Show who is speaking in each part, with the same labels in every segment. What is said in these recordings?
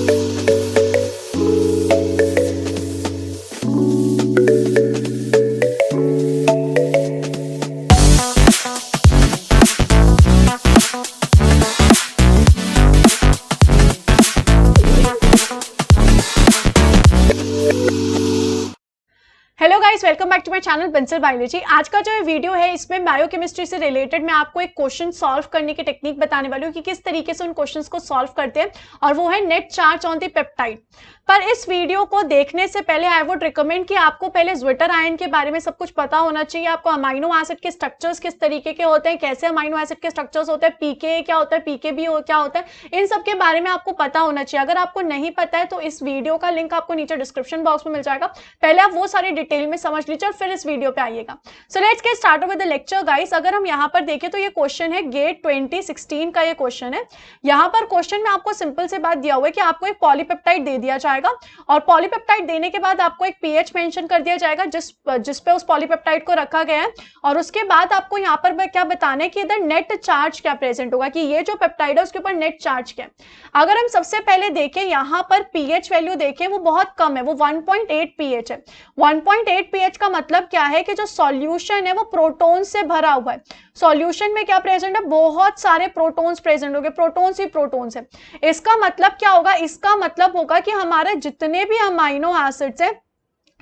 Speaker 1: Hello guys, welcome back to my channel pencil biology. आज का जो वीडियो है इसमें बायोकेमिस्ट्री से रिलेटेड मैं आपको एक क्वेश्चन सॉल्व करने की टेक्निक बताने वाली हूँ कि किस तरीके से उन क्वेश्चंस को सॉल्व करते हैं, और वो है net charge on the peptide. पर इस वीडियो को देखने से पहले आई वुड रिकमेंड कि आपको पहले ज्विटर आयन के बारे में सब कुछ पता होना चाहिए। आपको अमाइनो एसिड के स्ट्रक्चर्स किस तरीके के होते हैं, कैसे अमाइनो एसिड के स्ट्रक्चर्स होते हैं, पीके क्या होता है, पीकेबी क्या होता है, इन सब के बारे में आपको पता होना चाहिए। अगर आपको नहीं पता है तो इस वीडियो का लिंक आपको नीचे डिस्क्रिप्शन बॉक्स में मिल जाएगा, पहले आप वो सारी डिटेल में समझ लीजिए और फिर इस वीडियो पे आइएगा। So let's get started with the lecture guys. अगर हम यहाँ पर देखें तो ये क्वेश्चन है गेट 2016 का ये क्वेश्चन है। यहाँ पर क्वेश्चन में आपको सिंपल से बात दिया हुआ है कि आपको एक पॉलीपेप्टाइड दे दिया जाएगा, और पॉलीपेप्टाइड देने के बाद आपको एक पीएच मेंशन कर दिया जाएगा जिस पे उस पॉलीपेप्टाइड को रखा गया है, और उसके बाद आपको यहाँ पर क्या बताना है कि इधर नेट चार्ज क्या प्रेजेंट होगा, कि ये जो पेप्टाइड है उसके ऊपर नेट चार्ज क्या है। अगर हम सबसे पहले देखें यहाँ पर पीएच वैल्यू देखें, वो बहुत कम है, वो 1.8 पीएच है। 1.8 पीएच का मतलब क्या है कि जो सॉल्यूशन है वो प्रोटॉन से भरा हुआ है। सॉल्यूशन में क्या प्रेजेंट है, बहुत सारे प्रोटॉन्स प्रेजेंट होंगे, प्रोटॉन्स ही प्रोटॉन्स है। इसका मतलब क्या होगा, इसका मतलब होगा कि हमारे जितने भी अमाइनो एसिड्स है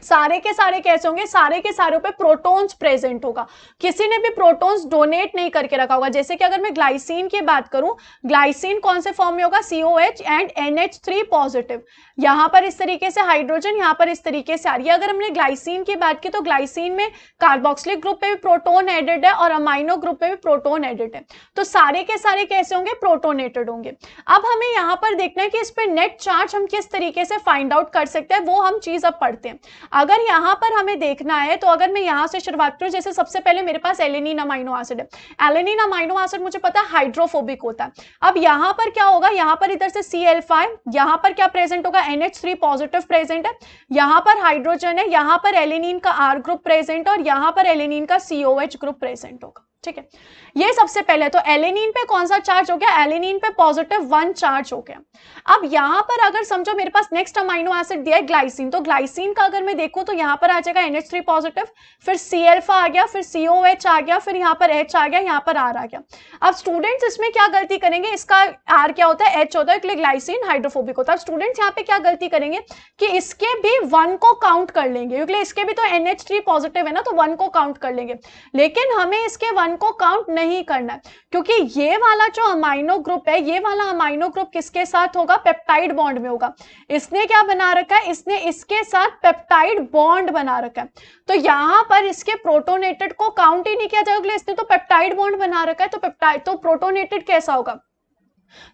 Speaker 1: सारे के सारे कैसे होंगे, सारे के सारे पे प्रोटॉन्स प्रेजेंट होगा। किसी ने भी प्रोटॉन्स डोनेट नहीं करके रखा होगा। जैसे कि अगर मैं ग्लाइसिन की बात करूं, ग्लाइसिन कौन से फॉर्म में होगा, COH एंड NH3 पॉजिटिव। यहां पर इस तरीके से हाइड्रोजन, यहां पर इस तरीके से आ रही है। अगर हमने ग्लाइसिन की बात की तो ग्लाइसिन में कार्बोक्सिलिक ग्रुप पे भी प्रोटोन एडेड है और अमाइनो ग्रुप पे भी प्रोटोन एडेड है, तो सारे के सारे कैसे होंगे, प्रोटोनेटेड होंगे। अब हमें यहां पर देखना है कि इस पे नेट चार्ज हम किस तरीके से फाइंड आउट कर सकते हैं, वो हम चीज अब पढ़ते हैं। अगर यहां पर हमें देखना है तो अगर मैं यहां से शुरुआत करूं, जैसे सबसे पहले मेरे पास एलेनिन अमाइनो एसिड है। एलेनिन अमाइनो एसिड मुझे पता है हाइड्रोफोबिक होता है। अब यहां पर क्या होगा, यहां पर इधर से Cl5, यहां पर क्या प्रेजेंट होगा, NH3 पॉजिटिव प्रेजेंट है। यहां पर हाइड्रोजन है, यहां पर एलेनिन का R ग्रुप प्रेजेंट और यहां पर एलेनिन का COH ग्रुप प्रेजेंट होगा। ठीक है, ये सबसे पहले तो एलेनिन पे कौन सा चार्ज हो गया, एलेनिन पे +1 चार्ज हो गया। अब यहां पर अगर समझो मेरे पास नेक्स्ट अमाइनो एसिड दिया है ग्लाइसिन, तो ग्लाइसिन का अगर मैं देखूं तो यहां पर आ जाएगा NH3 पॉजिटिव, फिर Cl आ गया, फिर COH आ गया, फिर यहां पर H आ गया, यहां पर R आ गया। अब स्टूडेंट्स इसमें क्या गलती करेंगे, इसका R क्या होता है, H होता है, इसलिए ग्लाइसिन हाइड्रोफोबिक होता है। स्टूडेंट्स यहाँ पे क्या गलती करेंगे कि इसके भी 1 को काउंट कर लेंगे, क्योंकि इसके भी तो NH3 पॉजिटिव है ना, तो 1 को काउंट कर लेंगे। लेकिन हमें इसके 1 को काउंट नहीं करना है, क्योंकि ये वाला जो अमाइनो ग्रुप है, ये वाला अमाइनो ग्रुप किसके साथ होगा, पेप्टाइड बॉन्ड में होगा। इसने क्या बना रखा है, इसने इसके साथ पेप्टाइड बॉन्ड बना रखा है, तो यहां पर इसके प्रोटोनेटेड को काउंट ही नहीं किया जाएगा, इसने तो पेप्टाइड बॉन्ड बना रखा है, तो पेप्टाइड तो प्रोटोनेटेड कैसा होगा।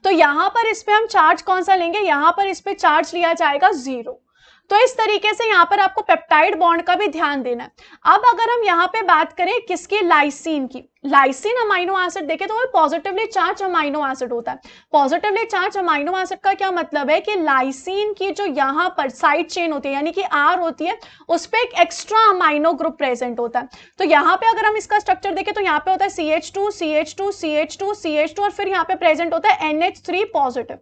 Speaker 1: तो यहां पर इस पे हम चार्ज कौन सा लेंगे, यहां पर इस पे चार्ज लिया जाएगा 0। तो इस तरीके से यहाँ पर आपको पेप्टाइड बॉन्ड का भी ध्यान देना है। अब अगर हम यहाँ पे बात करें किसकी, लाइसिन की, लाइसिन अमाइनो एसिड देखें तो वो पॉजिटिवली चार्ज अमाइनो एसिड होता है। पॉजिटिवली चार्ज अमाइनो एसिड का क्या मतलब है कि लाइसिन की जो यहाँ पर साइड चेन होती है, यानी कि R होती है, उस पर एक एक्स्ट्रा अमाइनो ग्रुप प्रेजेंट होता है। तो यहाँ पे अगर हम इसका स्ट्रक्चर देखें तो यहाँ पे होता है CH2 CH2 CH2 CH2 और फिर यहाँ पे प्रेजेंट होता है NH3 पॉजिटिव।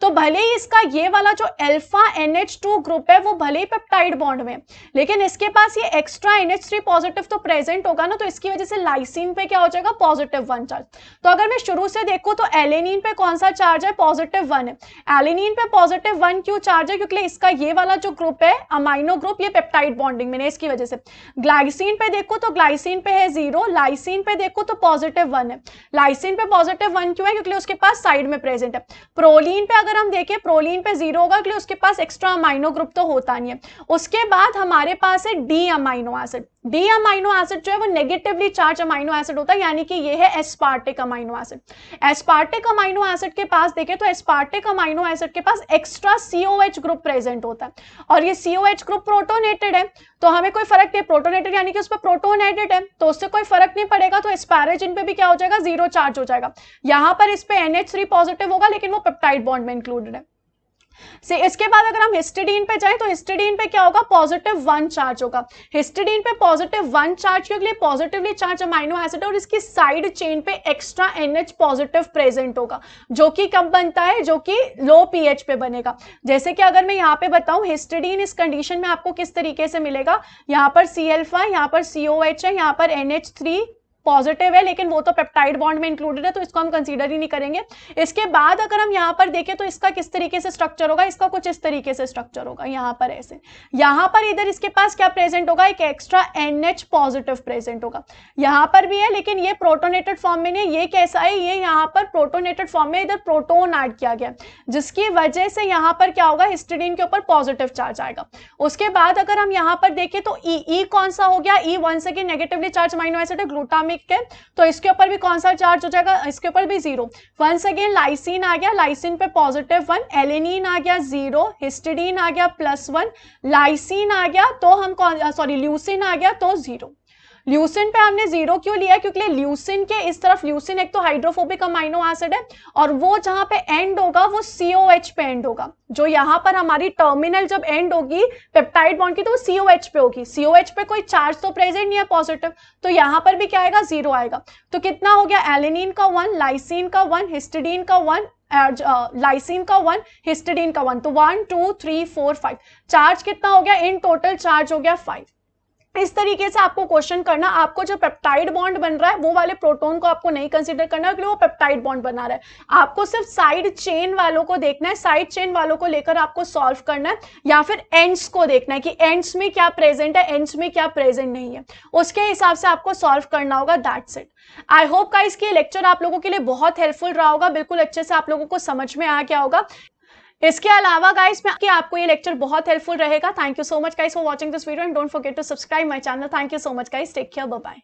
Speaker 1: तो भले ही इसका ये वाला जो अल्फा NH2 ग्रुप है वो भले ही पेप्टाइड बॉन्ड में, लेकिन इसके पास ये एक्स्ट्रा NH3 पॉजिटिव तो प्रेजेंट होगा ना, तो इसकी वजह से लाइसिन पे क्या हो जाएगा, +1 चार्ज। तो अगर मैं शुरू से देखूं तो एलेनिन पे कौन सा चार्ज है, +1 है। एलेनिन पे +1 क्यों चार्ज है, क्योंकि इसका ये वाला जो ग्रुप है अमाइनो ग्रुप, ये पेप्टाइड बॉन्डिंग में है, इसकी वजह से। ग्लाइसिन पे देखो तो ग्लाइसिन पे है 0, लाइसिन पे देखो तो +1 है। लाइसिन पे +1 क्यों है, क्योंकि उसके पास साइड में प्रेजेंट है। प्रोलीन पे अगर हम देखें, प्रोलीन पे 0 होगा, क्योंकि उसके पास एक्स्ट्रा अमाइनो ग्रुप तो होता नहीं है। उसके बाद हमारे पास है D amino acid. D amino acid जो है वो नेगेटिवली चार्ज अमाइनो एसिड होता है, यानी कि ये है aspartic amino acid. Aspartic amino acid के पास देखें तो एस्पार्टिक अमाइनो एसिड के पास एक्स्ट्रा COH ग्रुप प्रेजेंट होता है, और ये COH ग्रुप प्रोटोनेटेड है, तो हमें कोई फर्क नहीं, प्रोटोनेटेड यानी कि उस पर प्रोटोन एडेड है, तो उससे कोई फर्क नहीं पड़ेगा। तो एस्पैरेजिन पे भी क्या हो जाएगा, 0 चार्ज हो जाएगा। यहां पर इस पे NH3 पॉजिटिव होगा, लेकिन वो पेप्टाइड बॉन्ड में इंक्लूडेड है। से इसके बाद अगर हम हिस्टिडीन पे जाएं तो हिस्टिडीन पे क्या होगा, +1 चार्ज होगा। हिस्टिडीन पे +1 चार्ज के लिए पॉजिटिवली चार्ज अमाइनो एसिड और इसकी साइड चेन पे एक्स्ट्रा NH पॉजिटिव प्रेजेंट होगा, जो कि कब बनता है, जो कि लो pH पे बनेगा। जैसे कि अगर मैं यहाँ पे बताऊं हिस्टिडीन इस कंडीशन में आपको किस तरीके से मिलेगा, यहाँ पर Cl5, यहाँ पर COH है, यहाँ पर NH3 पॉजिटिव है, लेकिन वो तो पेप्टाइड बॉन्ड में इंक्लूडेड है तो इसको हम कंसीडर ही नहीं करेंगे। इसके बाद अगर हम यहाँ पर देखें तो इसका किस तरीके से स्ट्रक्चर होगा, इसका कुछ इस तरीके से स्ट्रक्चर होगा, यहाँ पर ऐसे, यहाँ पर इधर इसके पास क्या प्रेजेंट होगा, एक एक्स्ट्रा NH पॉजिटिव प्रेजेंट होगा। यहाँ पर भी है लेकिन ये प्रोटोनेटेड फॉर्म में नहीं, ये कैसा है, ये यहाँ पर प्रोटोनेटेड फॉर्म में इधर प्रोटोन ऐड किया गया, जिसकी वजह से यहाँ पर क्या होगा, हिस्टिडीन के ऊपर पॉजिटिव चार्ज आएगा। उसके बाद अगर हम यहाँ पर देखें तो ई कौन सा हो गया, E once again negatively charge amino acid है, ग्लूटामिक के, तो इसके ऊपर भी कौन सा चार्ज हो जाएगा, इसके ऊपर भी 0। वंस अगेन लाइसिन आ गया, लाइसिन पे +1, एलेनिन आ गया 0, हिस्टिडीन आ गया +1, लाइसिन आ गया तो हम ल्यूसिन आ गया तो 0। ल्यूसिन पे हमने 0 क्यों लिया, क्योंकि ल्यूसिन के इस तरफ, ल्यूसिन एक तो हाइड्रोफोबिक अमाइनो एसिड है और वो जहां पे एंड होगा वो COH पे एंड होगा, जो यहां पर हमारी टर्मिनल जब एंड होगी पेप्टाइड बॉन्ड की तो वो COH पे होगी। COH पे कोई चार्ज तो प्रेजेंट नहीं है पॉजिटिव, तो यहां पर भी क्या आएगा, 0 आएगा। तो कितना हो गया, एलेनिन का 1, लाइसिन का 1, हिस्टिडीन का 1, लाइसिन का 1, हिस्टिडीन का 1, तो 1 2 3 4 5, चार्ज कितना हो गया, इन टोटल चार्ज हो गया 5। इस तरीके से आपको क्वेश्चन करना, आपको जो पेप्टाइड बॉन्ड बन रहा है वो वाले प्रोटॉन को आपको नहीं कंसीडर करना है, क्योंकि वो पेप्टाइड बॉन्ड बना रहा है। आपको सिर्फ साइड चेन वालों को देखना है, साइड चेन वालों को लेकर आपको सॉल्व करना है, या फिर एंड्स को देखना है कि एंड्स में क्या प्रेजेंट है, एंड्स में क्या प्रेजेंट नहीं है, उसके हिसाब से आपको सॉल्व करना होगा। That's it. I hope guys कि ये लेक्चर आप लोगों के लिए बहुत हेल्पफुल रहा होगा, बिल्कुल अच्छे से आप लोगों को समझ में आ गया होगा। इसके अलावा गाइस मैं आपको ये लेक्चर बहुत हेल्पफुल रहेगा। Thank you so much guys for watching this video and don't forget to subscribe my channel. Thank you so much guys, take care, bye bye.